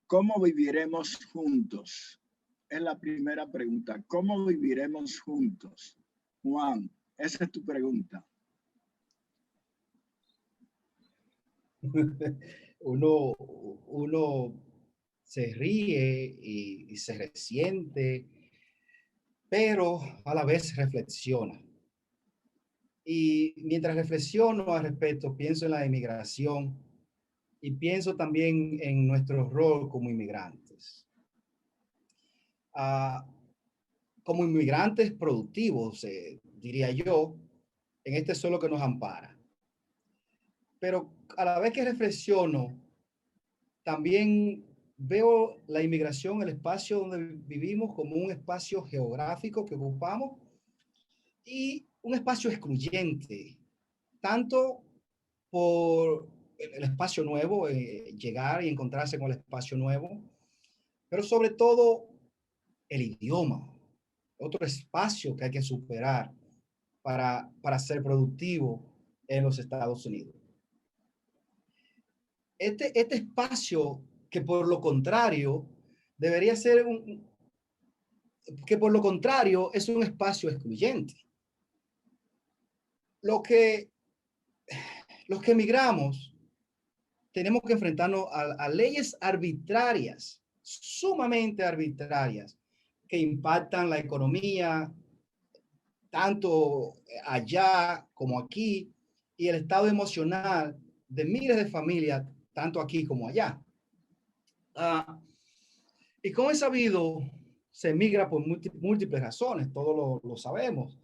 ¿Cómo viviremos juntos? Es la primera pregunta. ¿Cómo viviremos juntos? Juan, esa es tu pregunta. Uno se ríe y se resiente, pero a la vez reflexiona. Y mientras reflexiono al respecto, pienso en la inmigración y pienso también en nuestro rol como inmigrantes. Ah, como inmigrantes productivos, diría yo, en este suelo que nos ampara. Pero a la vez que reflexiono, también veo la inmigración, el espacio donde vivimos, como un espacio geográfico que ocupamos y un espacio excluyente, tanto por el espacio nuevo, llegar y encontrarse con el espacio nuevo, pero sobre todo el idioma, otro espacio que hay que superar para ser productivo en los Estados Unidos. Este espacio que por lo contrario debería ser que por lo contrario es un espacio excluyente. Lo que, los que emigramos tenemos que enfrentarnos a leyes arbitrarias, sumamente arbitrarias, que impactan la economía, tanto allá como aquí, y el estado emocional de miles de familias, tanto aquí como allá. Y como es sabido, se emigra por múltiples razones, todos lo sabemos.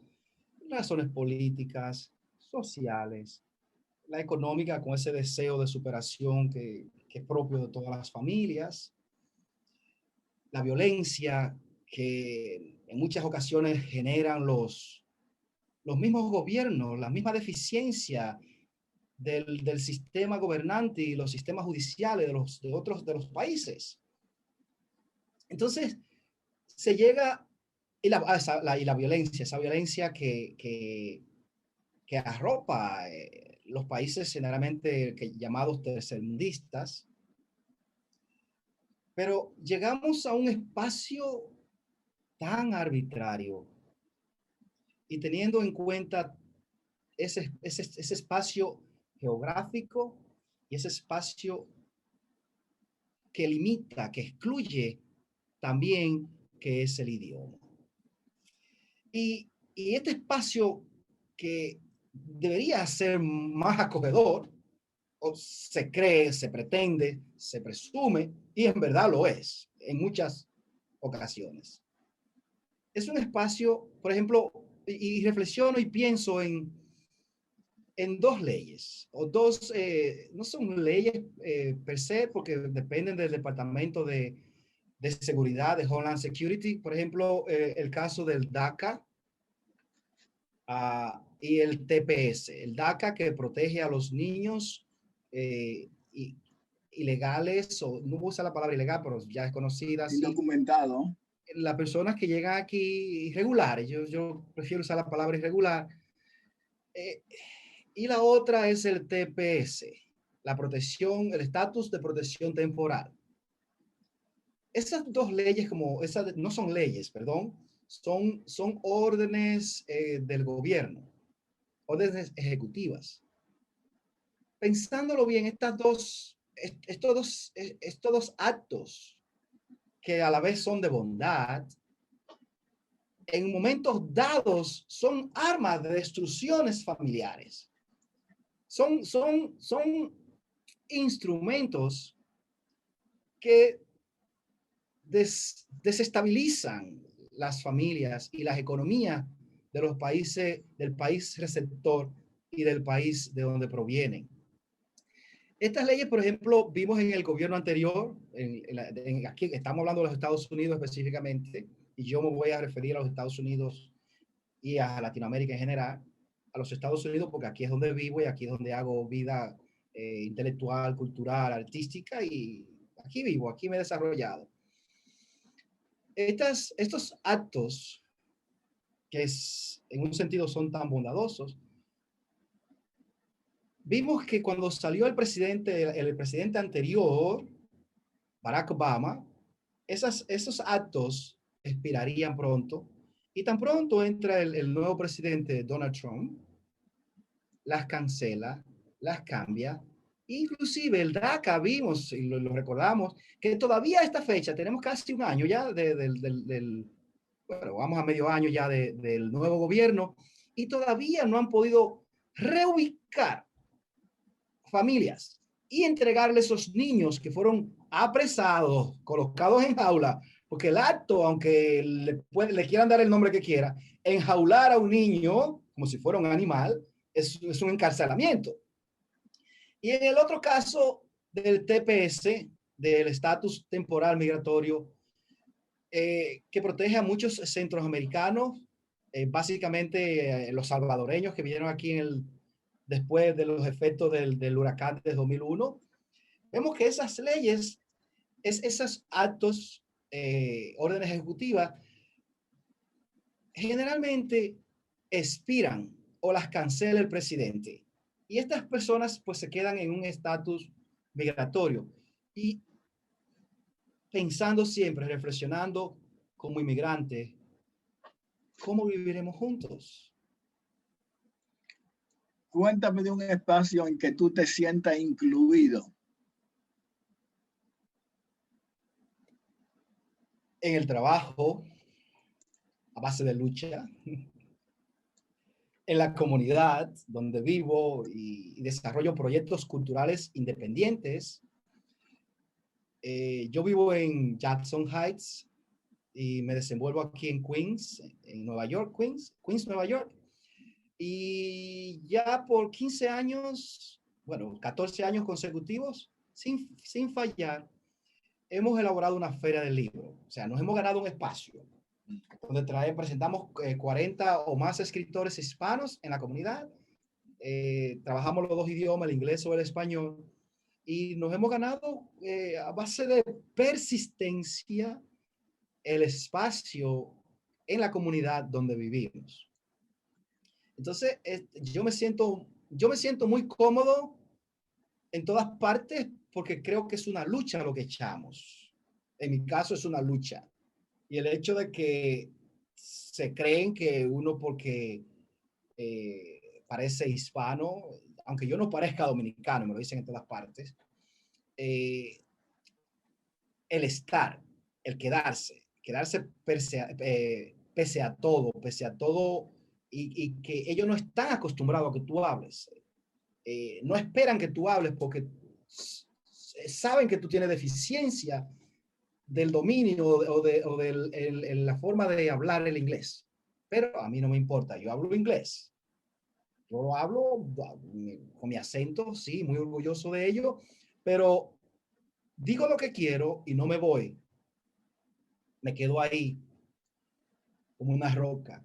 Razones políticas, sociales, la económica con ese deseo de superación que es propio de todas las familias, la violencia que en muchas ocasiones generan los mismos gobiernos, la misma deficiencia del sistema gobernante y los sistemas judiciales de los países. Entonces, se llega, y la violencia, esa violencia que arropa los países generalmente llamados tercermundistas, pero llegamos a un espacio tan arbitrario y teniendo en cuenta ese espacio geográfico y ese espacio que limita, que excluye también que es el idioma. Y este espacio que debería ser más acogedor, o se cree, se pretende, se presume, y en verdad lo es en muchas ocasiones. Es un espacio, por ejemplo, y reflexiono y pienso en dos leyes, o dos, no son leyes per se, porque dependen del Departamento de Seguridad, de Homeland Security. Por ejemplo, el caso del DACA y el TPS. El DACA que protege a los niños ilegales, o no usa la palabra ilegal, pero ya es conocida así. Indocumentado. Las personas que llegan aquí irregulares, yo prefiero usar la palabra irregular. Y la otra es el TPS, la protección, el estatus de protección temporal. Esas dos leyes, no son leyes, perdón, son órdenes del gobierno, órdenes ejecutivas. Pensándolo bien, estos dos actos que a la vez son de bondad, en momentos dados son armas de destrucciones familiares. Son instrumentos que desestabilizan las familias y las economías de los países, del país receptor y del país de donde provienen. Estas leyes, por ejemplo, vimos en el gobierno anterior, aquí estamos hablando de los Estados Unidos específicamente, y yo me voy a referir a los Estados Unidos y a Latinoamérica en general, a los Estados Unidos porque aquí es donde vivo y aquí es donde hago vida intelectual, cultural, artística, y aquí vivo, aquí me he desarrollado. Estos actos, que en un sentido son tan bondadosos, vimos que cuando salió el presidente anterior, Barack Obama, esos actos expirarían pronto y tan pronto entra el nuevo presidente Donald Trump, las cancela, las cambia. Inclusive el DACA vimos, y lo recordamos, que todavía a esta fecha tenemos casi un año ya bueno, vamos a medio año ya del nuevo gobierno y todavía no han podido reubicar familias y entregarle esos niños que fueron apresados, colocados en jaula, porque el acto, aunque le quieran dar el nombre que quiera, enjaular a un niño como si fuera un animal, es un encarcelamiento. Y en el otro caso del TPS, del estatus temporal migratorio, que protege a muchos centroamericanos, básicamente los salvadoreños que vinieron aquí después de los efectos del huracán de 2001. Vemos que esas leyes, esos actos, órdenes ejecutivas, generalmente expiran o las cancela el presidente. Y estas personas pues se quedan en un estatus migratorio. Y pensando siempre, reflexionando como inmigrantes, ¿cómo viviremos juntos? Cuéntame de un espacio en que tú te sientas incluido. En el trabajo, a base de lucha, en la comunidad donde vivo y desarrollo proyectos culturales independientes. Yo vivo en Jackson Heights y me desenvuelvo aquí en Queens, en Nueva York, Queens, Nueva York. Y ya por 15 años, bueno, 14 años consecutivos, sin fallar, hemos elaborado una feria del libro. O sea, nos hemos ganado un espacio donde presentamos 40 o más escritores hispanos en la comunidad. Trabajamos los dos idiomas, el inglés o el español, y nos hemos ganado a base de persistencia el espacio en la comunidad donde vivimos. Entonces, yo me siento muy cómodo en todas partes porque creo que es una lucha lo que echamos. En mi caso es una lucha. Y el hecho de que se creen que uno porque parece hispano, aunque yo no parezca dominicano, me lo dicen en todas partes, el estar, el quedarse pese a todo, y que ellos no están acostumbrados a que tú hables. No esperan que tú hables porque saben que tú tienes deficiencia del dominio o de la forma de hablar el inglés. Pero a mí no me importa, yo hablo inglés. Yo lo hablo con mi acento, sí, muy orgulloso de ello, pero digo lo que quiero y no me voy. Me quedo ahí como una roca.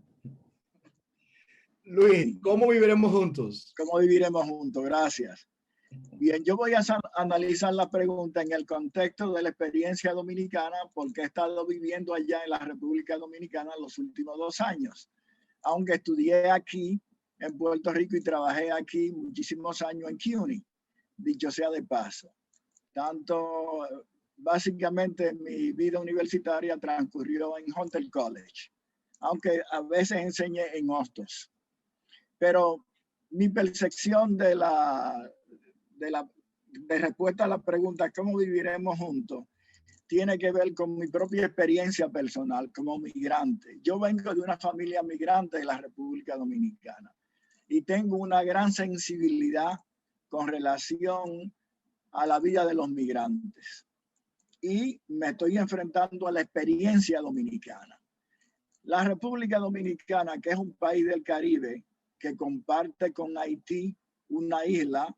Luis, ¿cómo viviremos juntos? ¿Cómo viviremos juntos? Gracias. Bien, yo voy a analizar la pregunta en el contexto de la experiencia dominicana porque he estado viviendo allá en la República Dominicana los últimos 2 años. Aunque estudié aquí en Puerto Rico y trabajé aquí muchísimos años en CUNY, dicho sea de paso. Tanto, básicamente mi vida universitaria transcurrió en Hunter College, aunque a veces enseñé en Hostos. Pero mi percepción de respuesta a la pregunta ¿cómo viviremos juntos? Tiene que ver con mi propia experiencia personal como migrante. Yo vengo de una familia migrante de la República Dominicana y tengo una gran sensibilidad con relación a la vida de los migrantes. Y me estoy enfrentando a la experiencia dominicana. La República Dominicana, que es un país del Caribe que comparte con Haití una isla,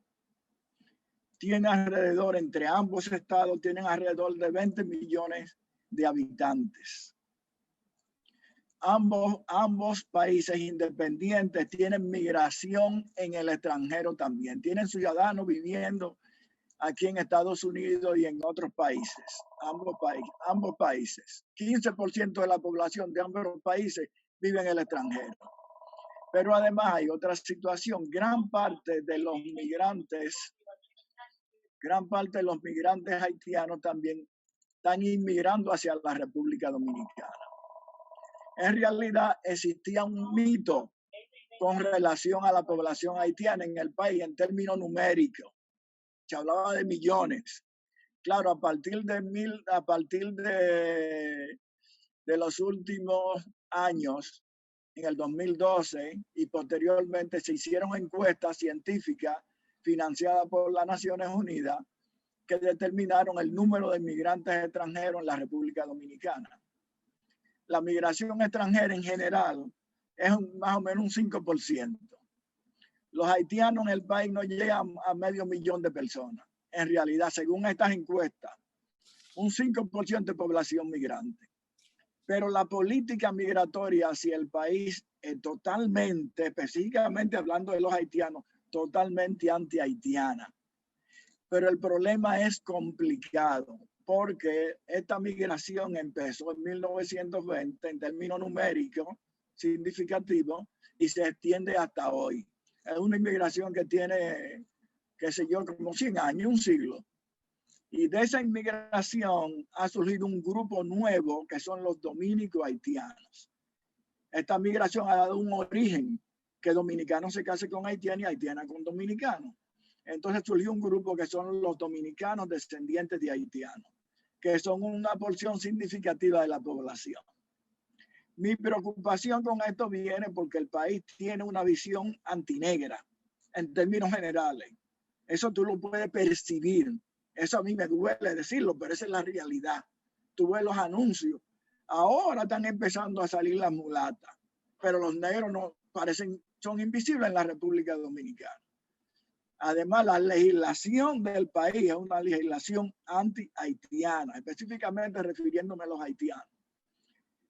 tiene alrededor, entre ambos estados, tienen alrededor de 20 millones de habitantes. Ambos países independientes tienen migración en el extranjero también. Tienen ciudadanos viviendo aquí en Estados Unidos y en otros países. Ambos países. 15% de la población de ambos países vive en el extranjero. Pero además hay otra situación. Gran parte de los migrantes haitianos también están inmigrando hacia la República Dominicana. En realidad existía un mito con relación a la población haitiana en el país en términos numéricos. Se hablaba de millones. Claro, a partir de los últimos años, en el 2012 y posteriormente se hicieron encuestas científicas financiadas por las Naciones Unidas que determinaron el número de inmigrantes extranjeros en la República Dominicana. La migración extranjera en general es más o menos un 5%. Los haitianos en el país no llegan a 500,000 de personas. En realidad, según estas encuestas, un 5% de población migrante. Pero la política migratoria hacia el país es totalmente, específicamente hablando de los haitianos, totalmente anti-haitiana. Pero el problema es complicado porque esta migración empezó en 1920 en términos numéricos significativos y se extiende hasta hoy. Es una inmigración que tiene, qué sé yo, como 100 años, un siglo. Y de esa inmigración ha surgido un grupo nuevo que son los dominicos haitianos. Esta migración ha dado un origen que dominicano se case con haitiano y haitiana con dominicano. Entonces surgió un grupo que son los dominicanos descendientes de haitianos, que son una porción significativa de la población. Mi preocupación con esto viene porque el país tiene una visión antinegra en términos generales. Eso tú lo puedes percibir. Eso a mí me duele decirlo, pero esa es la realidad. Tú ves los anuncios. Ahora están empezando a salir las mulatas, pero los negros no parecen, son invisibles en la República Dominicana. Además, la legislación del país es una legislación anti-haitiana, específicamente refiriéndome a los haitianos.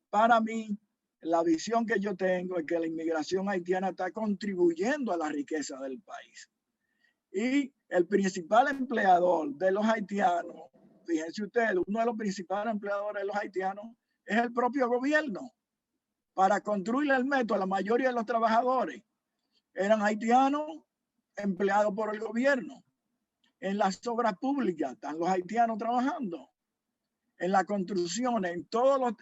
Para mí, la visión que yo tengo es que la inmigración haitiana está contribuyendo a la riqueza del país. Y el principal empleador de los haitianos, fíjense ustedes, uno de los principales empleadores de los haitianos es el propio gobierno. Para construir el metro, la mayoría de los trabajadores eran haitianos empleados por el gobierno. En las obras públicas están los haitianos trabajando. En la construcción, en todos los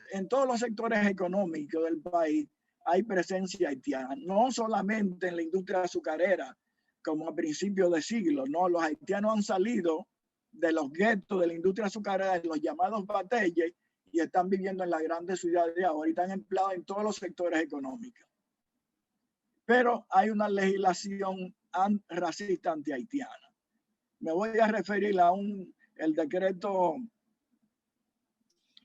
sectores económicos del país hay presencia haitiana. No solamente en la industria azucarera, como a principios de siglo, no, los haitianos han salido de los guetos de la industria azucarera, de los llamados batalles, y están viviendo en las grandes ciudades ahora y están empleados en todos los sectores económicos. Pero hay una legislación racista anti-haitiana. Me voy a referir a el decreto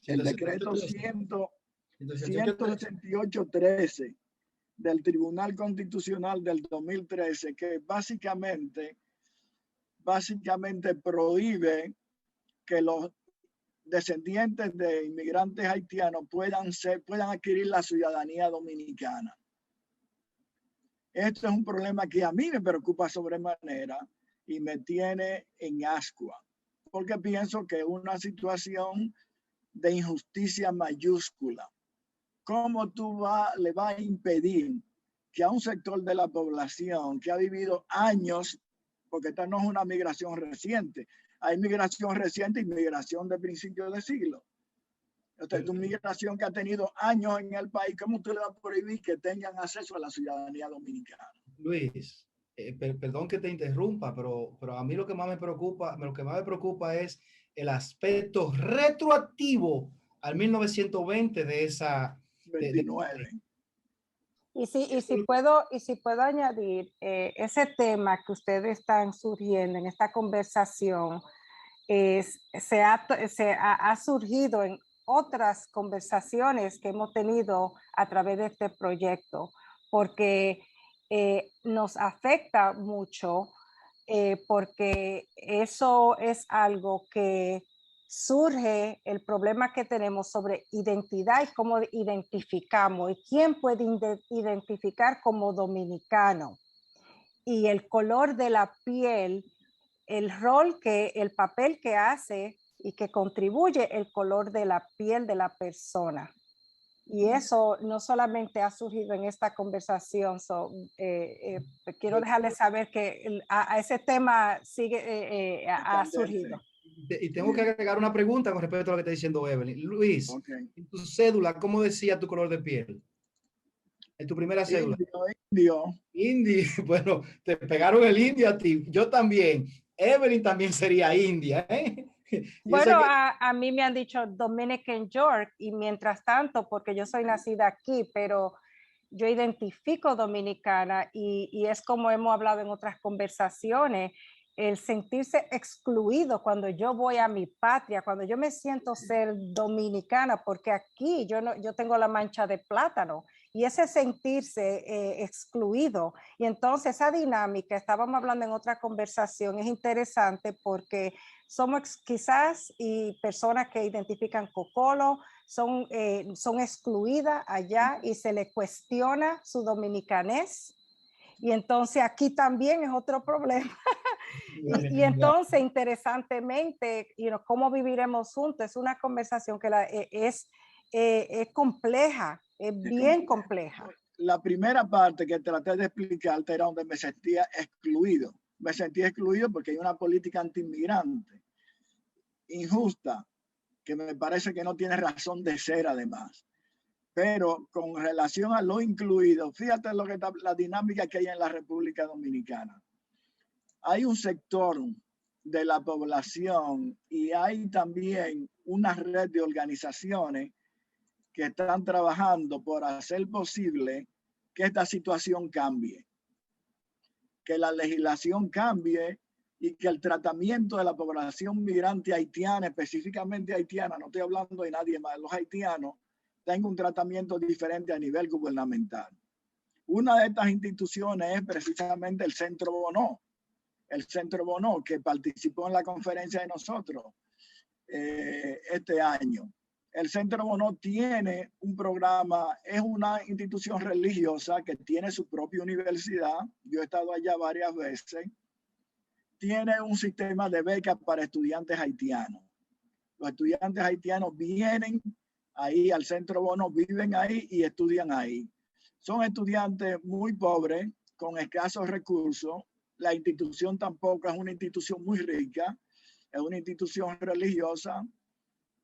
168-13 del Tribunal Constitucional del 2013, que básicamente prohíbe que los descendientes de inmigrantes haitianos puedan adquirir la ciudadanía dominicana. Esto es un problema que a mí me preocupa sobremanera y me tiene en ascua, porque pienso que es una situación de injusticia mayúscula. ¿Cómo tú le vas a impedir que a un sector de la población que ha vivido años, porque esta no es una migración reciente, hay migración reciente y migración de principios de siglo? Entonces, una migración que ha tenido años en el país, ¿cómo tú le vas a prohibir que tengan acceso a la ciudadanía dominicana? Luis, perdón que te interrumpa, pero a mí lo que más me preocupa es el aspecto retroactivo al 1920 de esa 29. Y si puedo añadir, ese tema que ustedes están surgiendo en esta conversación se ha surgido en otras conversaciones que hemos tenido a través de este proyecto, porque nos afecta mucho, porque eso es algo que surge el problema que tenemos sobre identidad y cómo identificamos y quién puede identificar como dominicano, y el color de la piel, el papel que hace y que contribuye el color de la piel de la persona. Y eso no solamente ha surgido en esta conversación, quiero dejarles saber que a ese tema ha surgido. Y tengo que agregar una pregunta con respecto a lo que está diciendo Evelyn. Luis, Okay. en tu cédula, ¿cómo decía tu color de piel? En tu primera cédula. Indio. Indio. Bueno, te pegaron el indio a ti. Yo también. Evelyn también sería india, ¿eh? Bueno, a mí me han dicho Dominican York y mientras tanto, porque yo soy nacida aquí, pero yo identifico dominicana y es como hemos hablado en otras conversaciones, el sentirse excluido cuando yo voy a mi patria, cuando yo me siento ser dominicana, porque aquí yo tengo la mancha de plátano y ese sentirse excluido. Y entonces esa dinámica, estábamos hablando en otra conversación, es interesante porque somos quizás y personas que identifican cocolo, son excluidas allá y se les cuestiona su dominicanés. Y entonces aquí también es otro problema. y entonces, interesantemente, cómo viviremos juntos, es una conversación que es compleja, es bien compleja. La primera parte que traté de explicarte era donde me sentía excluido. Me sentía excluido porque hay una política anti-inmigrante injusta, que me parece que no tiene razón de ser además. Pero con relación a lo incluido, fíjate lo que está, la dinámica que hay en la República Dominicana. Hay un sector de la población y hay también una red de organizaciones que están trabajando por hacer posible que esta situación cambie, que la legislación cambie y que el tratamiento de la población migrante haitiana, específicamente haitiana, no estoy hablando de nadie más, los haitianos, tenga un tratamiento diferente a nivel gubernamental. Una de estas instituciones es precisamente el Centro Bonó. El Centro Bonó, que participó en la conferencia de nosotros este año. El Centro Bonó tiene un programa, es una institución religiosa que tiene su propia universidad. Yo he estado allá varias veces. Tiene un sistema de becas para estudiantes haitianos. Los estudiantes haitianos vienen ahí al Centro Bonó, viven ahí y estudian ahí. Son estudiantes muy pobres, con escasos recursos. La institución tampoco es una institución muy rica, es una institución religiosa.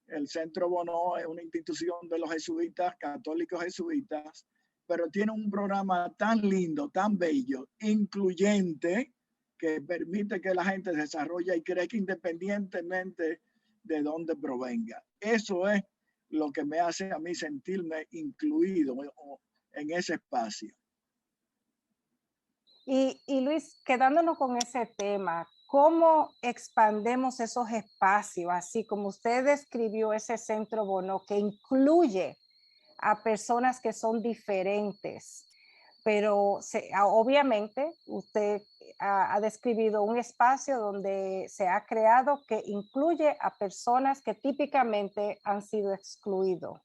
El Centro Bonó es una institución de los jesuitas, católicos jesuitas, pero tiene un programa tan lindo, tan bello, incluyente, que permite que la gente se desarrolle y crezca independientemente de dónde provenga. Eso es lo que me hace a mí sentirme incluido en ese espacio. Y Luis, quedándonos con ese tema, ¿cómo expandemos esos espacios? Así como usted describió ese Centro Bonó que incluye a personas que son diferentes, pero obviamente usted ha descrito un espacio donde se ha creado que incluye a personas que típicamente han sido excluidos.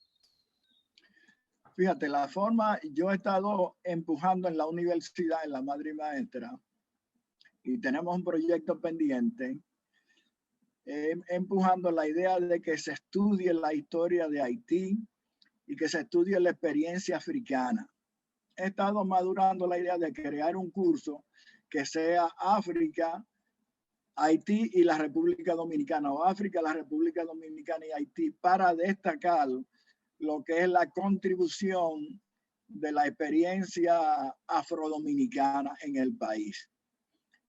Fíjate, la forma, yo he estado empujando en la universidad, en la madre y maestra, y tenemos un proyecto pendiente, empujando la idea de que se estudie la historia de Haití y que se estudie la experiencia africana. He estado madurando la idea de crear un curso que sea África, Haití y la República Dominicana, o África, la República Dominicana y Haití, para destacar lo que es la contribución de la experiencia afrodominicana en el país,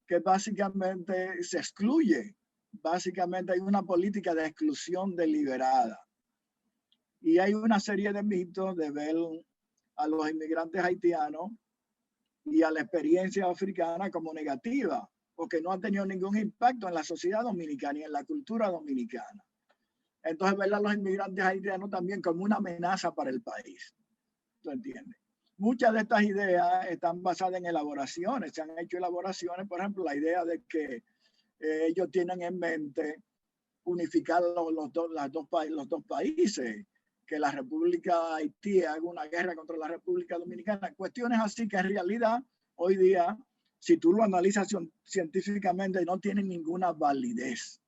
que básicamente se excluye. Básicamente hay una política de exclusión deliberada. Y hay una serie de mitos de ver a los inmigrantes haitianos y a la experiencia africana como negativa, porque no han tenido ningún impacto en la sociedad dominicana y en la cultura dominicana. Entonces, ver a los inmigrantes haitianos también como una amenaza para el país. ¿Tú entiendes? Muchas de estas ideas están basadas en elaboraciones. Se han hecho elaboraciones, por ejemplo, la idea de que ellos tienen en mente unificar los dos países, que la República Haití haga una guerra contra la República Dominicana. Cuestiones así que en realidad hoy día, si tú lo analizas científicamente, no tienen ninguna validez,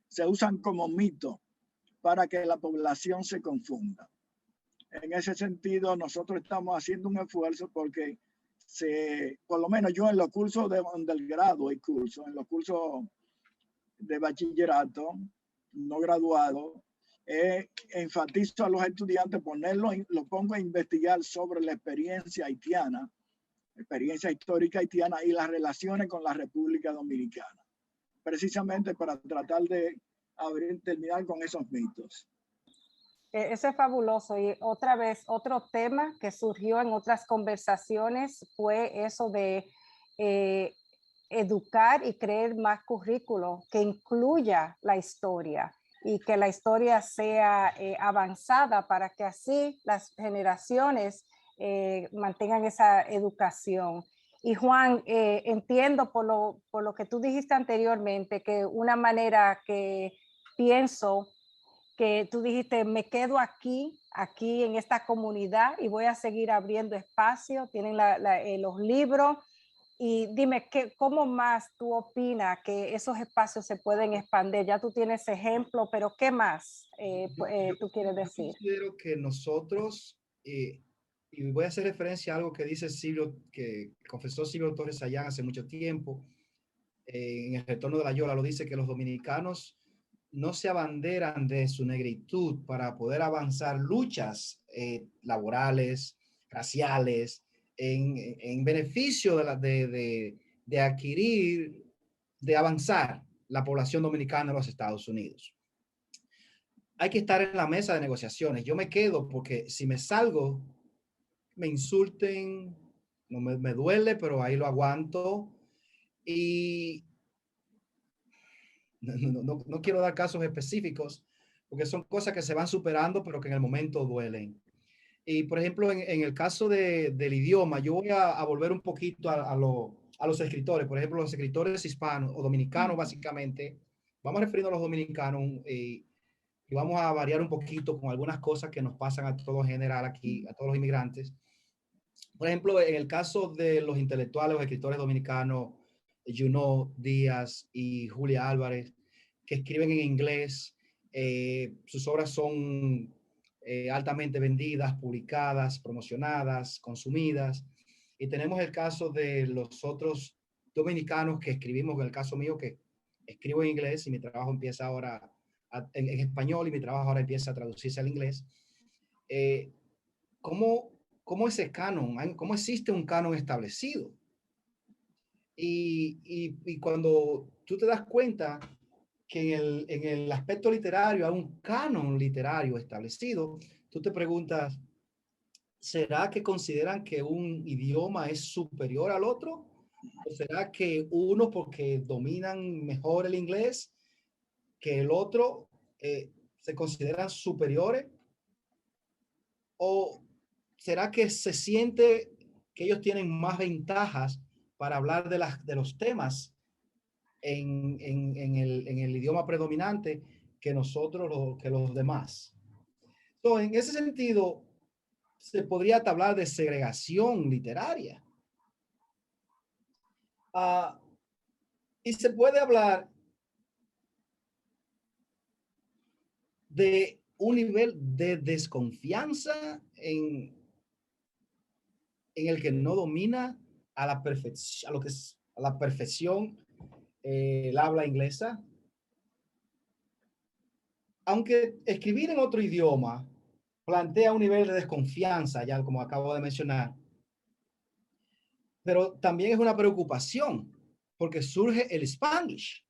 Se usan como mito para que la población se confunda. En ese sentido, nosotros estamos haciendo un esfuerzo porque por lo menos yo en los cursos de undergrado hay cursos, en los cursos de bachillerato, no graduado, enfatizo a los estudiantes, lo pongo a investigar sobre la experiencia haitiana, experiencia histórica haitiana y las relaciones con la República Dominicana, precisamente para tratar de terminar con esos mitos. Eso es fabuloso. Y otra vez, otro tema que surgió en otras conversaciones fue eso de educar y crear más currículo que incluya la historia y que la historia sea avanzada para que así las generaciones mantengan esa educación. Y Juan, entiendo por lo que tú dijiste anteriormente, que una manera que pienso que tú dijiste, me quedo aquí en esta comunidad y voy a seguir abriendo espacio, tienen los libros. Y dime, ¿cómo más tú opinas que esos espacios se pueden expandir? Ya tú tienes ejemplo, pero ¿qué más tú quieres decir? Yo considero que nosotros, y voy a hacer referencia a algo que dice Silvio, que confesó Silvio Torres Sayán hace mucho tiempo, en el retorno de la Yola, lo dice que los dominicanos no se abanderan de su negritud para poder avanzar luchas laborales, raciales, en beneficio de adquirir, de avanzar la población dominicana en los Estados Unidos. Hay que estar en la mesa de negociaciones. Yo me quedo porque si me salgo, me insulten, no me duele, pero ahí lo aguanto. Y no quiero dar casos específicos porque son cosas que se van superando, pero que en el momento duelen. Y por ejemplo, en el caso del idioma, yo voy a volver un poquito a los escritores. Por ejemplo, los escritores hispanos o dominicanos, básicamente. Vamos refiriendo a los dominicanos y vamos a variar un poquito con algunas cosas que nos pasan a todo general aquí, a todos los inmigrantes. Por ejemplo, en el caso de los intelectuales o escritores dominicanos, Junot Díaz y Julia Álvarez, que escriben en inglés, sus obras son altamente vendidas, publicadas, promocionadas, consumidas. Y tenemos el caso de los otros dominicanos que escribimos, en el caso mío, que escribo en inglés y mi trabajo empieza ahora en español y mi trabajo ahora empieza a traducirse al inglés. ¿Cómo ese canon, cómo existe un canon establecido? Y cuando tú te das cuenta que en el aspecto literario hay un canon literario establecido, tú te preguntas, ¿será que consideran que un idioma es superior al otro? ¿O será que uno, porque dominan mejor el inglés, que el otro se consideran superiores? ¿O será que se siente que ellos tienen más ventajas para hablar de los temas en el idioma predominante que nosotros, que los demás? Entonces, en ese sentido, se podría hablar de segregación literaria. Y se puede hablar de un nivel de desconfianza en el que no domina a la perfección, a la perfección el habla inglesa. Aunque escribir en otro idioma plantea un nivel de desconfianza, ya como acabo de mencionar, pero también es una preocupación porque surge el Spanglish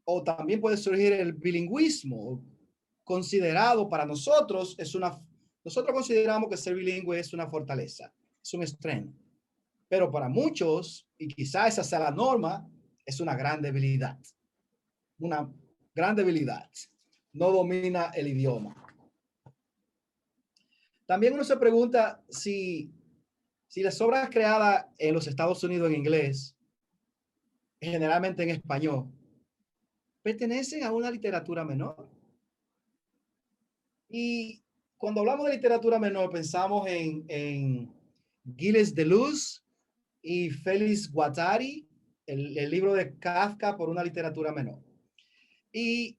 o también puede surgir el bilingüismo, considerado para nosotros nosotros consideramos que ser bilingüe es una fortaleza, es un estreno, pero para muchos, y quizás esa sea la norma, es una gran debilidad. Una gran debilidad. No domina el idioma. También uno se pregunta si las obras creadas en los Estados Unidos en inglés, generalmente en español, pertenecen a una literatura menor. Y cuando hablamos de literatura menor, pensamos en Gilles Deleuze y Félix Guattari, el libro de Kafka por una literatura menor. Y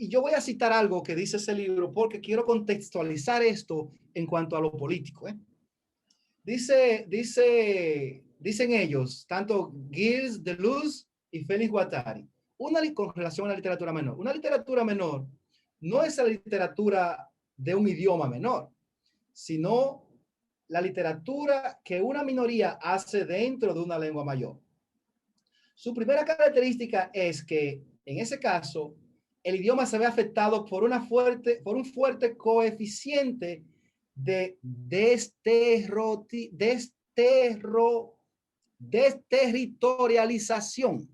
yo voy a citar algo que dice ese libro porque quiero contextualizar esto en cuanto a lo político. Dicen ellos, tanto Gilles Deleuze y Félix Guattari, con relación a la literatura menor. Una literatura menor no es la literatura de un idioma menor, sino la literatura que una minoría hace dentro de una lengua mayor. Su primera característica es que, en ese caso, el idioma se ve afectado por un fuerte coeficiente de desterritorialización.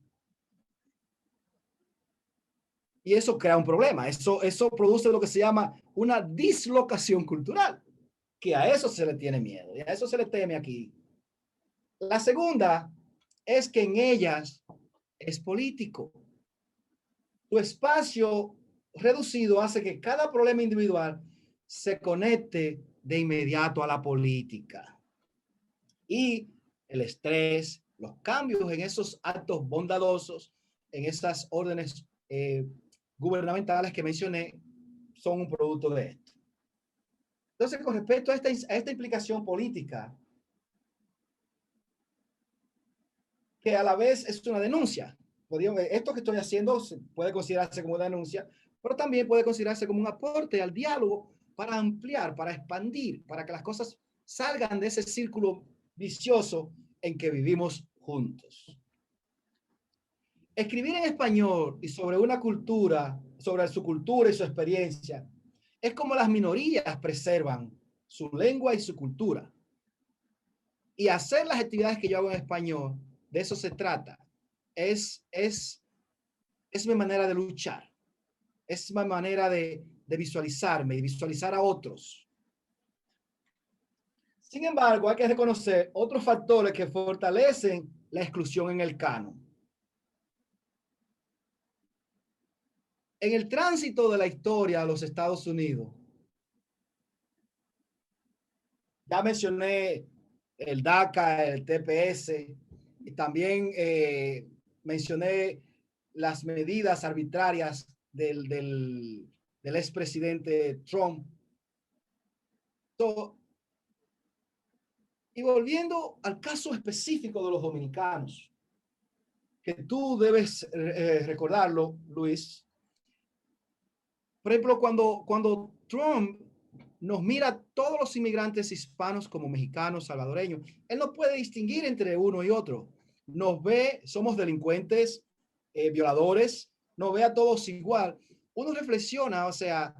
Y eso crea un problema. Eso produce lo que se llama una dislocación cultural, que a eso se le tiene miedo y a eso se le teme aquí. La segunda es que en ellas es político. Tu espacio reducido hace que cada problema individual se conecte de inmediato a la política. Y el estrés, los cambios en esos actos bondadosos, en esas órdenes gubernamentales que mencioné, son un producto de esto. Entonces, con respecto a esta implicación política, que a la vez es una denuncia. Esto que estoy haciendo puede considerarse como una denuncia, pero también puede considerarse como un aporte al diálogo para ampliar, para expandir, para que las cosas salgan de ese círculo vicioso en que vivimos juntos. Escribir en español y sobre una cultura, sobre su cultura y su experiencia, es como las minorías preservan su lengua y su cultura. Y hacer las actividades que yo hago en español, de eso se trata. Es mi manera de luchar. Es mi manera de visualizarme y visualizar a otros. Sin embargo, hay que reconocer otros factores que fortalecen la exclusión en el canon. En el tránsito de la historia a los Estados Unidos, ya mencioné el DACA, el TPS, y también mencioné las medidas arbitrarias del expresidente Trump. Y volviendo al caso específico de los dominicanos, que tú debes recordarlo, Luis. Por ejemplo, cuando Trump nos mira a todos los inmigrantes hispanos como mexicanos, salvadoreños, él no puede distinguir entre uno y otro. Nos ve, somos delincuentes, violadores, nos ve a todos igual. Uno reflexiona, o sea,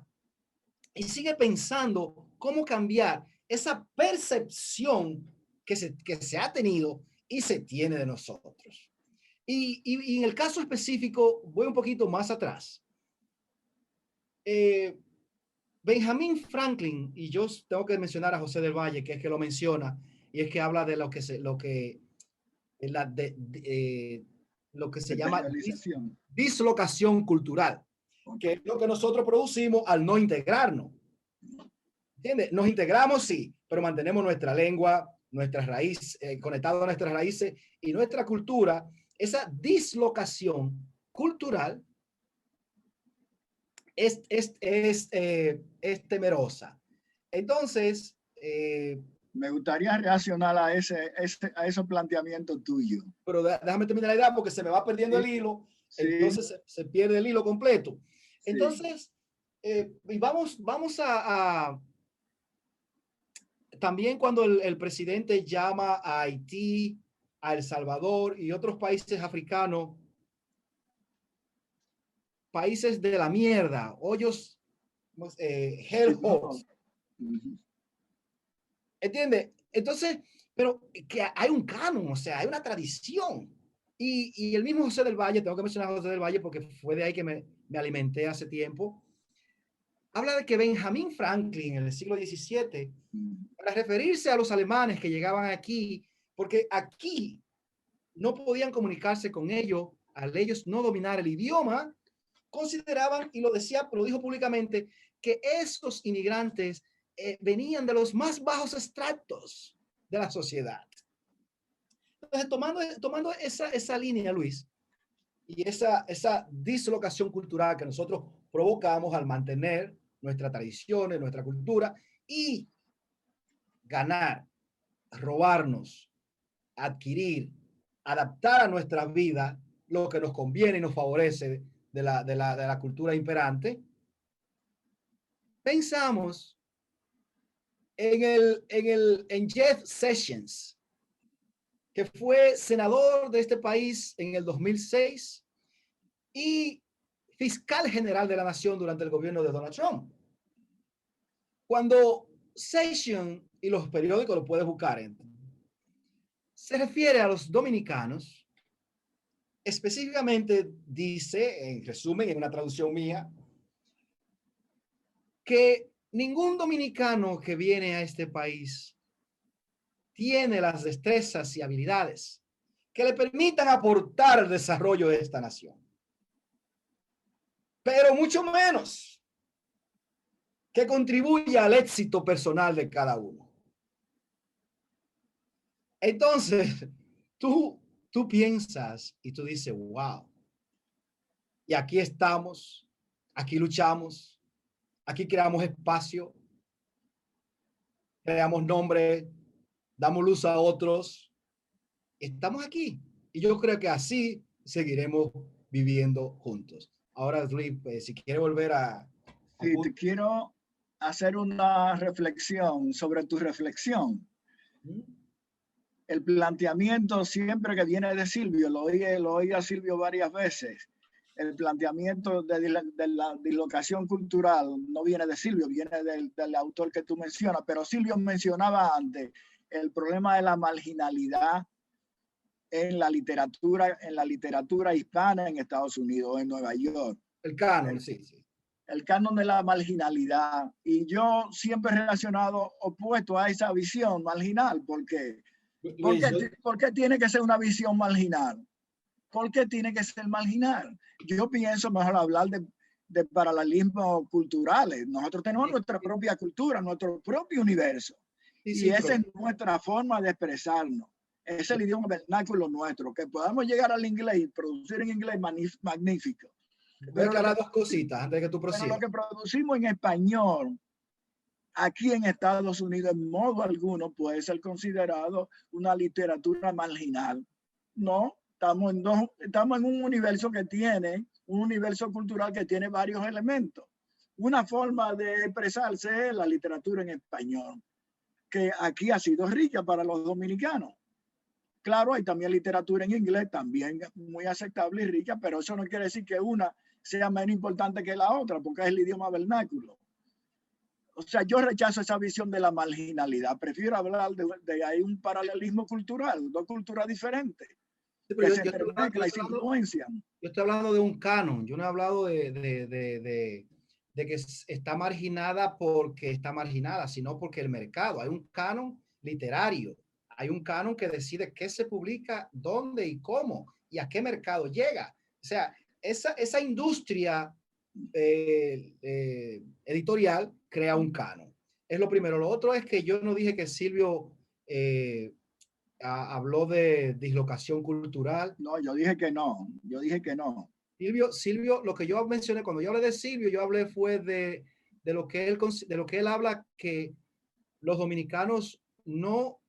y sigue pensando cómo cambiar esa percepción que se ha tenido y se tiene de nosotros. Y en el caso específico, voy un poquito más atrás. Benjamin Franklin, y yo tengo que mencionar a José del Valle, que es que lo menciona, y es que habla de lo que se llama dislocación cultural, que es lo que nosotros producimos al no integrarnos. ¿Entiendes? Nos integramos, sí, pero mantenemos nuestra lengua, nuestras raíces, conectados a nuestras raíces y nuestra cultura. Esa dislocación cultural es temerosa. Entonces, me gustaría reaccionar a esos planteamientos tuyos. Pero déjame terminar la idea porque se me va perdiendo el hilo. Sí. Entonces se pierde el hilo completo. Sí. Entonces, y vamos a también cuando el presidente llama a Haití, a El Salvador y otros países africanos, países de la mierda, hoyos, hellholes. ¿Entiende? Entonces, pero que hay un canon, o sea, hay una tradición. Y el mismo José del Valle, tengo que mencionar a José del Valle porque fue de ahí que me alimenté hace tiempo, habla de que Benjamin Franklin en el siglo XVII, para referirse a los alemanes que llegaban aquí, porque aquí no podían comunicarse con ellos, al ellos no dominar el idioma, consideraban, y lo dijo públicamente, que esos inmigrantes venían de los más bajos estratos de la sociedad. Entonces, tomando esa línea, Luis, y esa dislocación cultural que nosotros provocamos al mantener nuestras tradiciones, nuestra cultura, y ganar, robarnos, adquirir, adaptar a nuestra vida lo que nos conviene y nos favorece de la cultura imperante, pensamos en Jeff Sessions, que fue senador de este país en el 2006 y fiscal general de la nación durante el gobierno de Donald Trump. Cuando Sessions, y los periódicos lo puedes buscar, se refiere a los dominicanos, específicamente dice, en resumen, en una traducción mía, que ningún dominicano que viene a este país tiene las destrezas y habilidades que le permitan aportar el desarrollo de esta nación. Pero mucho menos que contribuya al éxito personal de cada uno. Entonces, tú piensas y tú dices, wow, y aquí estamos, aquí luchamos, aquí creamos espacio, creamos nombre, damos luz a otros, estamos aquí. Y yo creo que así seguiremos viviendo juntos. Ahora, Luis, pues, si quiere volver a... Sí, te quiero hacer una reflexión sobre tu reflexión. El planteamiento siempre que viene de Silvio, lo oí a Silvio varias veces, el planteamiento de la dislocación cultural no viene de Silvio, viene del autor que tú mencionas, pero Silvio mencionaba antes el problema de la marginalidad en la literatura hispana en Estados Unidos, en Nueva York. El canon, sí. El canon de la marginalidad. Y yo siempre he relacionado opuesto a esa visión marginal. ¿Por qué? ¿Por qué tiene que ser una visión marginal? ¿Por qué tiene que ser marginal? Yo pienso mejor hablar de paralelismos culturales. Nosotros tenemos nuestra propia cultura, nuestro propio universo. Y esa es nuestra forma de expresarnos. Es el idioma vernáculo nuestro. Que podamos llegar al inglés y producir en inglés magnífico. Pero las dos cositas antes de que tú prosigas. Pero lo que producimos en español aquí en Estados Unidos en modo alguno puede ser considerado una literatura marginal. No, estamos en un universo que tiene, un universo cultural que tiene varios elementos. Una forma de expresarse es la literatura en español, que aquí ha sido rica para los dominicanos. Claro, hay también literatura en inglés, también muy aceptable y rica, pero eso no quiere decir que una sea menos importante que la otra, porque es el idioma vernáculo. O sea, yo rechazo esa visión de la marginalidad. Prefiero hablar de hay un paralelismo cultural, dos culturas diferentes. Sí, pero yo estoy hablando de un canon. Yo no he hablado de que está marginada porque está marginada, sino porque el mercado. Hay un canon literario. Hay un canon que decide qué se publica, dónde y cómo y a qué mercado llega. O sea, esa industria editorial crea un canon. Es lo primero. Lo otro es que yo no dije que Silvio habló de dislocación cultural. No, yo dije que no. Silvio, lo que yo mencioné, cuando yo hablé de Silvio, yo hablé fue de lo que él habla, que los dominicanos no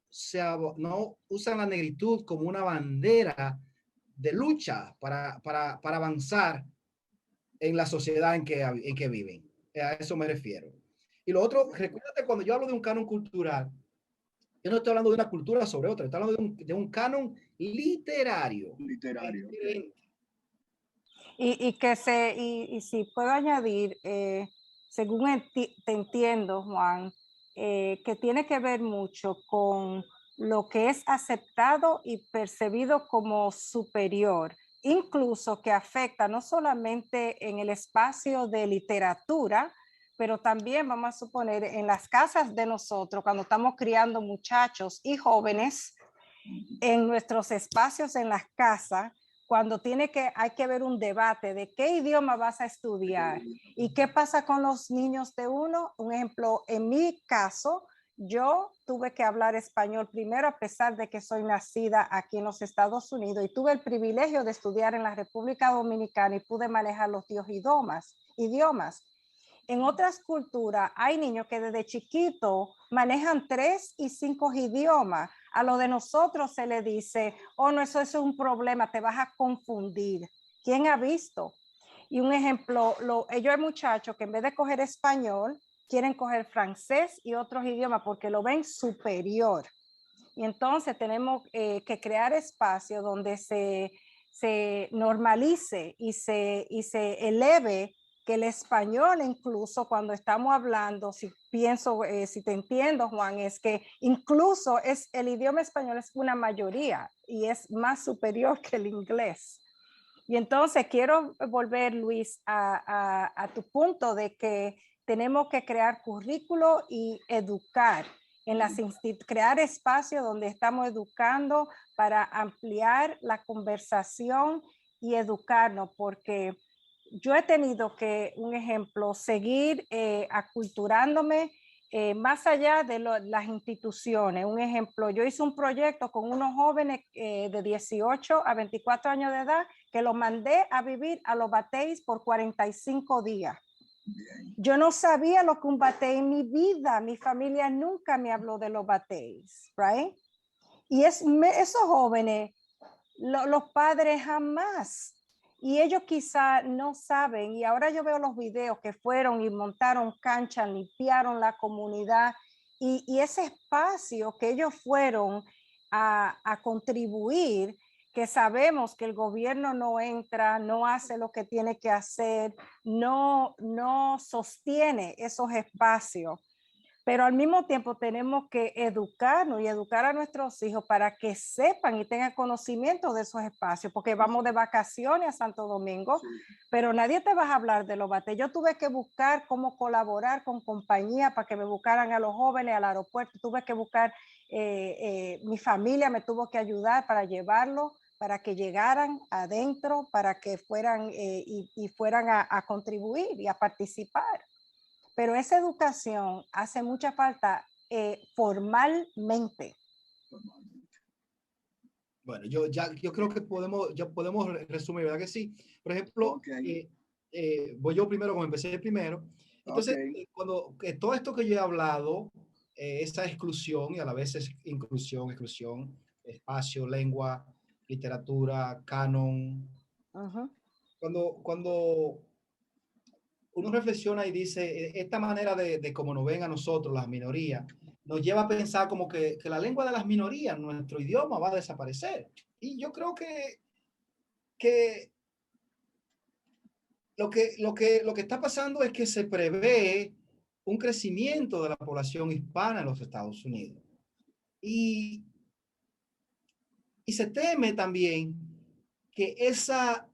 usan la negritud como una bandera de lucha para avanzar en la sociedad en que viven. A eso me refiero. Y lo otro, recuérdate, cuando yo hablo de un canon cultural, yo no estoy hablando de una cultura sobre otra, estoy hablando de un canon literario. Y si puedo añadir, según te entiendo, Juan, que tiene que ver mucho con lo que es aceptado y percibido como superior, incluso que afecta no solamente en el espacio de literatura, pero también, vamos a suponer, en las casas de nosotros, cuando estamos criando muchachos y jóvenes, en nuestros espacios en las casas, cuando hay que ver un debate de qué idioma vas a estudiar y qué pasa con los niños de uno. Un ejemplo, en mi caso, yo tuve que hablar español primero, a pesar de que soy nacida aquí en los Estados Unidos, y tuve el privilegio de estudiar en la República Dominicana y pude manejar los dos idiomas. En otras culturas hay niños que desde chiquito manejan 3 y 5 idiomas. A lo de nosotros se le dice, oh, no, eso es un problema, te vas a confundir. ¿Quién ha visto? Y un ejemplo, ellos hay muchachos que en vez de coger español, quieren coger francés y otros idiomas porque lo ven superior. Y entonces tenemos que crear espacios donde se normalice y se eleve que el español, incluso cuando estamos hablando, si te entiendo, Juan, es que incluso el idioma español es una mayoría y es más superior que el inglés. Y entonces quiero volver, Luis, a tu punto de que tenemos que crear currículo y educar crear espacios donde estamos educando para ampliar la conversación y educarnos, porque yo he tenido que, un ejemplo, seguir aculturándome más allá de las instituciones. Un ejemplo, yo hice un proyecto con unos jóvenes de 18 a 24 años de edad que los mandé a vivir a los bateis por 45 días. Yo no sabía lo que un batey en mi vida, mi familia nunca me habló de los bateis, right? Y esos jóvenes, los padres jamás, y ellos quizá no saben, y ahora yo veo los videos que fueron y montaron cancha, limpiaron la comunidad, y ese espacio que ellos fueron a contribuir, que sabemos que el gobierno no entra, no hace lo que tiene que hacer, no sostiene esos espacios, pero al mismo tiempo tenemos que educarnos y educar a nuestros hijos para que sepan y tengan conocimiento de esos espacios, porque vamos de vacaciones a Santo Domingo, pero nadie te va a hablar de los bates. Yo tuve que buscar cómo colaborar con compañías para que me buscaran a los jóvenes al aeropuerto, tuve que buscar, mi familia me tuvo que ayudar para llevarlo, para que llegaran adentro, para que fueran y fueran a contribuir y a participar. Pero esa educación hace mucha falta formalmente. Bueno, yo creo que podemos resumir, ¿verdad que sí? Por ejemplo, voy yo primero, como empecé primero. Entonces, cuando todo esto que yo he hablado, esa exclusión y a la vez es inclusión, espacio, lengua, literatura, canon. Cuando uno reflexiona y dice, esta manera de cómo nos ven a nosotros, las minorías, nos lleva a pensar como que la lengua de las minorías, nuestro idioma va a desaparecer. Y yo creo que lo que está pasando es que se prevé un crecimiento de la población hispana en los Estados Unidos. Y se teme también que ese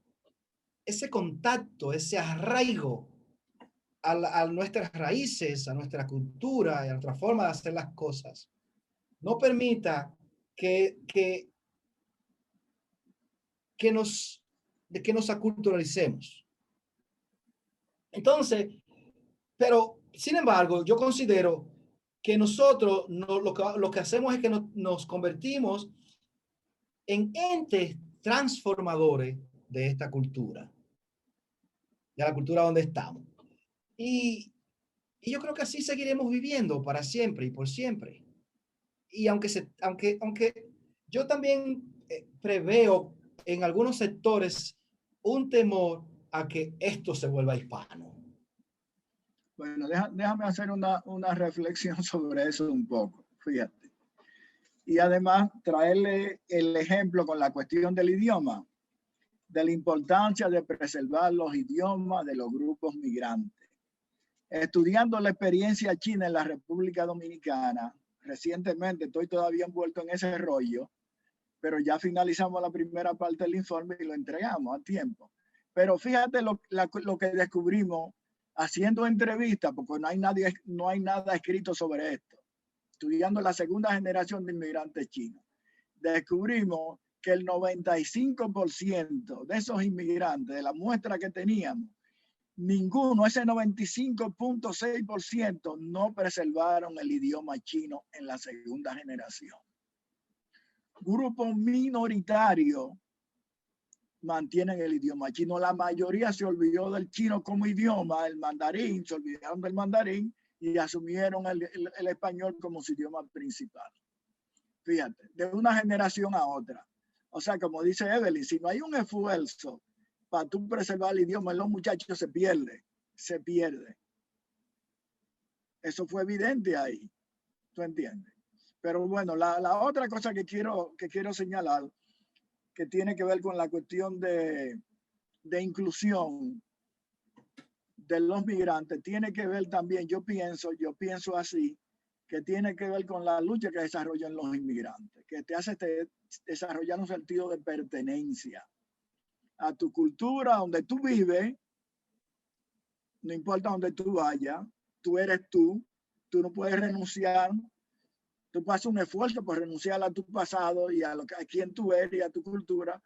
contacto, ese arraigo a nuestras raíces, a nuestra cultura y a nuestra forma de hacer las cosas, no permita que nos aculturalicemos. Entonces, pero sin embargo, yo considero que nosotros lo que hacemos es que nos convertimos en entes transformadores de esta cultura, de la cultura donde estamos. Y yo creo que así seguiremos viviendo para siempre y por siempre. Y aunque yo también preveo en algunos sectores un temor a que esto se vuelva hispano. Bueno, déjame hacer una reflexión sobre eso un poco, fíjate. Y además traerle el ejemplo con la cuestión del idioma, de la importancia de preservar los idiomas de los grupos migrantes. Estudiando la experiencia china en la República Dominicana, recientemente estoy todavía envuelto en ese rollo, pero ya finalizamos la primera parte del informe y lo entregamos a tiempo. Pero fíjate lo que descubrimos haciendo entrevistas, porque no hay nada escrito sobre esto. Estudiando la segunda generación de inmigrantes chinos, descubrimos que el 95% de esos inmigrantes, de la muestra que teníamos, ninguno, ese 95.6%, no preservaron el idioma chino en la segunda generación. Grupos minoritarios mantienen el idioma chino. La mayoría se olvidó del chino como idioma, el mandarín, se olvidaron del mandarín y asumieron el español como su idioma principal. fíjate, de una generación a otra. O sea, como dice Evelyn, si no hay un esfuerzo para tú preservar el idioma, los muchachos se pierde. Eso fue evidente ahí, ¿tú entiendes? Pero bueno, la otra cosa que quiero señalar, que tiene que ver con la cuestión de inclusión de los migrantes, tiene que ver también, yo pienso así, que tiene que ver con la lucha que desarrollan los inmigrantes, que te hace desarrollar un sentido de pertenencia a tu cultura, donde tú vives, no importa donde tú vayas, tú eres tú no puedes renunciar, tú pasas un esfuerzo por renunciar a tu pasado y a quien tú eres y a tu cultura,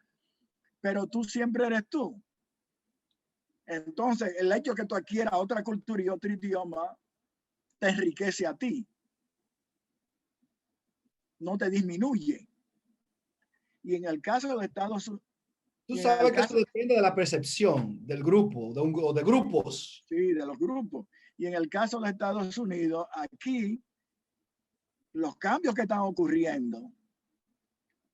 pero tú siempre eres tú. Entonces, el hecho de que tú adquieras otra cultura y otro idioma te enriquece a ti, no te disminuye. Y en el caso de Estados Unidos, tú sabes que eso depende de la percepción del grupo, o de grupos. Sí, de los grupos. Y en el caso de Estados Unidos, aquí, los cambios que están ocurriendo,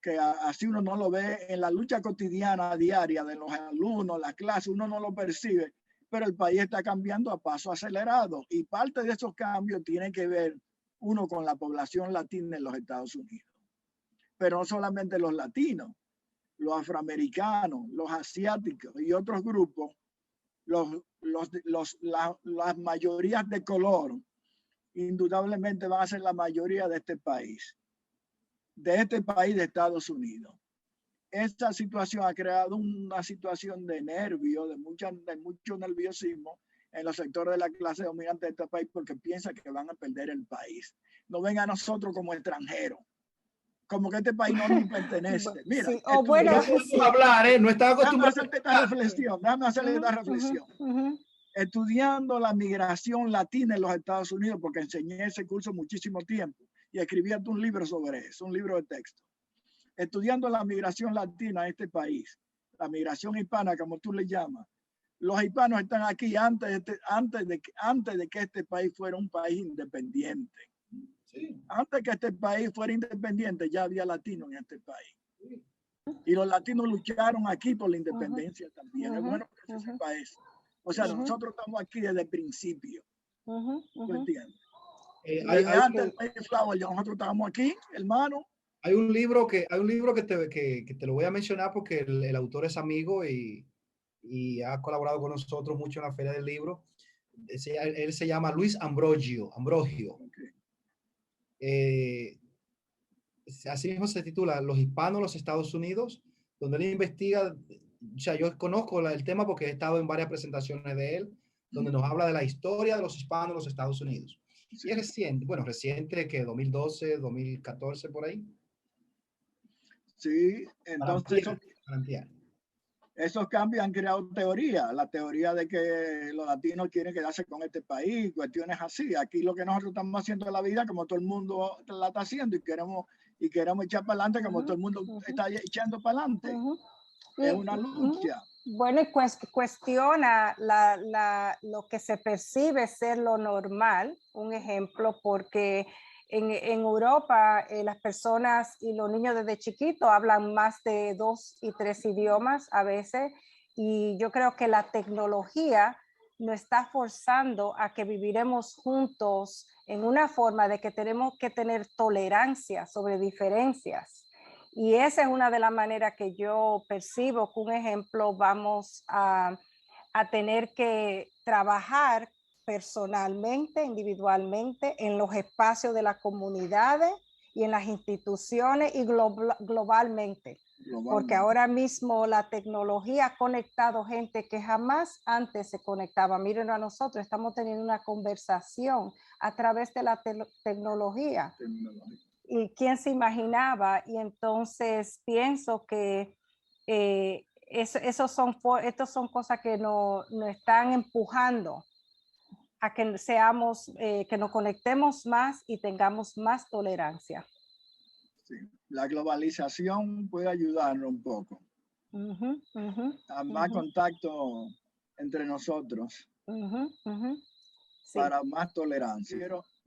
que así uno no lo ve en la lucha cotidiana diaria de los alumnos, la clase, uno no lo percibe, pero el país está cambiando a paso acelerado. Y parte de esos cambios tiene que ver, uno, con la población latina en los Estados Unidos. Pero no solamente los latinos, los afroamericanos, los asiáticos y otros grupos, las mayorías de color, indudablemente van a ser la mayoría de este país de Estados Unidos. Esta situación ha creado una situación de nervio, de mucho nerviosismo en los sectores de la clase dominante de este país, porque piensan que van a perder el país. No ven a nosotros como extranjeros, como que este país no nos pertenece. Mira, sí, bueno, no podemos hablar, no estaba acostumbrado déjame hacerle esta reflexión. Estudiando la migración latina en los Estados Unidos, porque enseñé ese curso muchísimo tiempo y escribí un libro sobre eso, un libro de texto. Estudiando la migración latina en este país, la migración hispana, como tú le llamas, los hispanos están aquí antes de que este país fuera un país independiente. Sí. Antes que este país fuera independiente, ya había latinos en este país. Sí. Y los latinos lucharon aquí por la independencia también. Es bueno que se sepa eso. O sea, nosotros estamos aquí desde el principio. ¿Tú entiendes? Antes del Mayflower, nosotros estábamos aquí, hermano. Hay un libro que te lo voy a mencionar porque el autor es amigo y ha colaborado con nosotros mucho en la Feria del Libro. Él se llama Luis Ambrogio. Okay. Así mismo se titula Los hispanos en los Estados Unidos, donde él investiga, o sea, yo conozco el tema porque he estado en varias presentaciones de él, donde nos habla de la historia de los hispanos en los Estados Unidos. Sí. Y es reciente que 2012, 2014, por ahí. Sí, entonces esos cambios han creado teoría, la teoría de que los latinos quieren quedarse con este país, cuestiones así. Aquí lo que nosotros estamos haciendo en la vida, como todo el mundo la está haciendo y queremos echar para adelante, como todo el mundo está echando para adelante. Es una lucha. Bueno, y cuestiona lo que se percibe ser lo normal, un ejemplo, porque en Europa las personas y los niños desde chiquitos hablan más de 2 y 3 idiomas a veces, y yo creo que la tecnología nos está forzando a que viviremos juntos en una forma de que tenemos que tener tolerancia sobre diferencias. Y esa es una de las maneras que yo percibo que un ejemplo vamos a tener que trabajar personalmente, individualmente, en los espacios de las comunidades y en las instituciones y globalmente. Porque ahora mismo la tecnología ha conectado gente que jamás antes se conectaba. Miren a nosotros, estamos teniendo una conversación a través de la tecnología. ¿Y quién se imaginaba? Y entonces pienso que estos son cosas que nos están empujando a que que nos conectemos más y tengamos más tolerancia. Sí. La globalización puede ayudarnos un poco a más contacto entre nosotros sí. Para más tolerancia.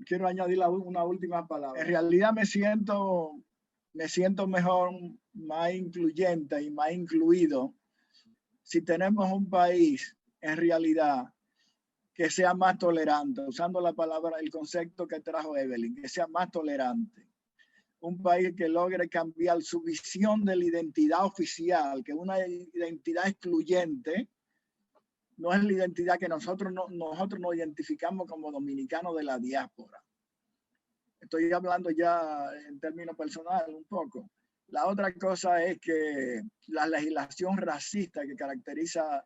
Quiero añadir una última palabra. En realidad me siento me siento mejor, más incluyente y más incluido si tenemos un país en realidad que sea más tolerante, usando la palabra, el concepto que trajo Evelyn, que sea más tolerante. Un país que logre cambiar su visión de la identidad oficial, que una identidad excluyente no es la identidad que nosotros nos identificamos como dominicanos de la diáspora. Estoy hablando ya en términos personales un poco. La otra cosa es que la legislación racista que caracteriza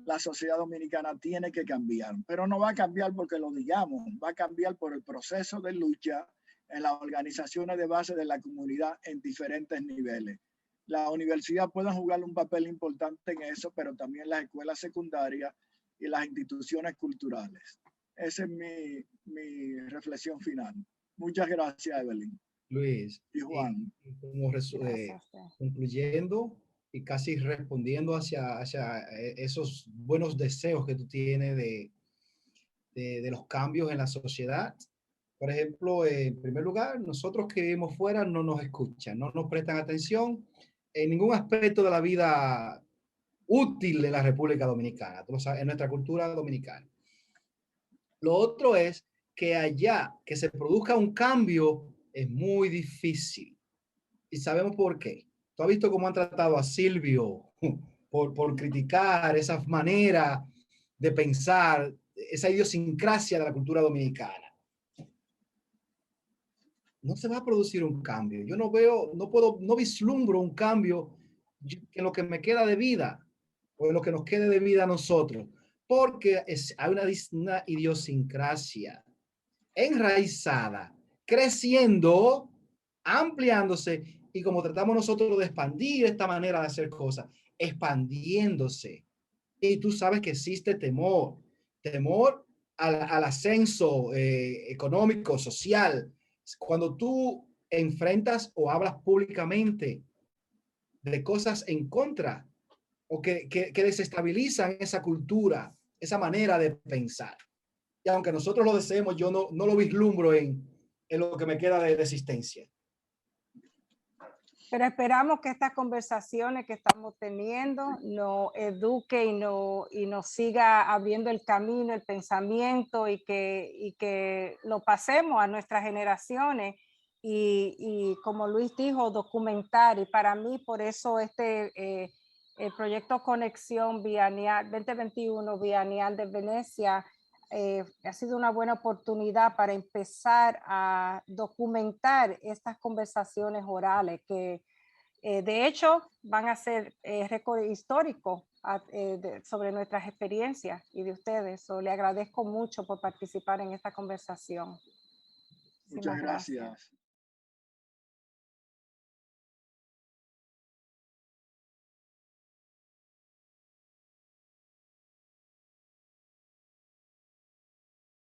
la sociedad dominicana tiene que cambiar, pero no va a cambiar porque lo digamos, va a cambiar por el proceso de lucha en las organizaciones de base de la comunidad en diferentes niveles. La universidad puede jugar un papel importante en eso, pero también las escuelas secundarias y las instituciones culturales. Esa es mi reflexión final. Muchas gracias, Evelyn. Luis, y Juan. Como concluyendo y casi respondiendo hacia esos buenos deseos que tú tienes de los cambios en la sociedad. Por ejemplo, en primer lugar, nosotros que vivimos fuera no nos escuchan, no nos prestan atención en ningún aspecto de la vida útil de la República Dominicana, tú lo sabes, en nuestra cultura dominicana. Lo otro es que allá, que se produzca un cambio, es muy difícil. Y sabemos por qué. Tú has visto cómo han tratado a Silvio por criticar esa manera de pensar, esa idiosincrasia de la cultura dominicana. No se va a producir un cambio. Yo no veo, no vislumbro un cambio en lo que me queda de vida o en lo que nos quede de vida a nosotros, porque hay una idiosincrasia enraizada, creciendo, ampliándose, y como tratamos nosotros de expandir esta manera de hacer cosas, expandiéndose. Y tú sabes que existe temor al ascenso económico, social. Cuando tú enfrentas o hablas públicamente de cosas en contra o que desestabilizan esa cultura, esa manera de pensar. Y aunque nosotros lo deseemos, yo no lo vislumbro en lo que me queda de existencia. Pero esperamos que estas conversaciones que estamos teniendo nos eduque y nos siga abriendo el camino, el pensamiento y que lo pasemos a nuestras generaciones y como Luis dijo, documentar. Y para mí, por eso el proyecto Conexión Bienal 2021 Bienal de Venecia ha sido una buena oportunidad para empezar a documentar estas conversaciones orales que de hecho van a ser récord histórico sobre nuestras experiencias y de ustedes. Le agradezco mucho por participar en esta conversación. Muchas gracias.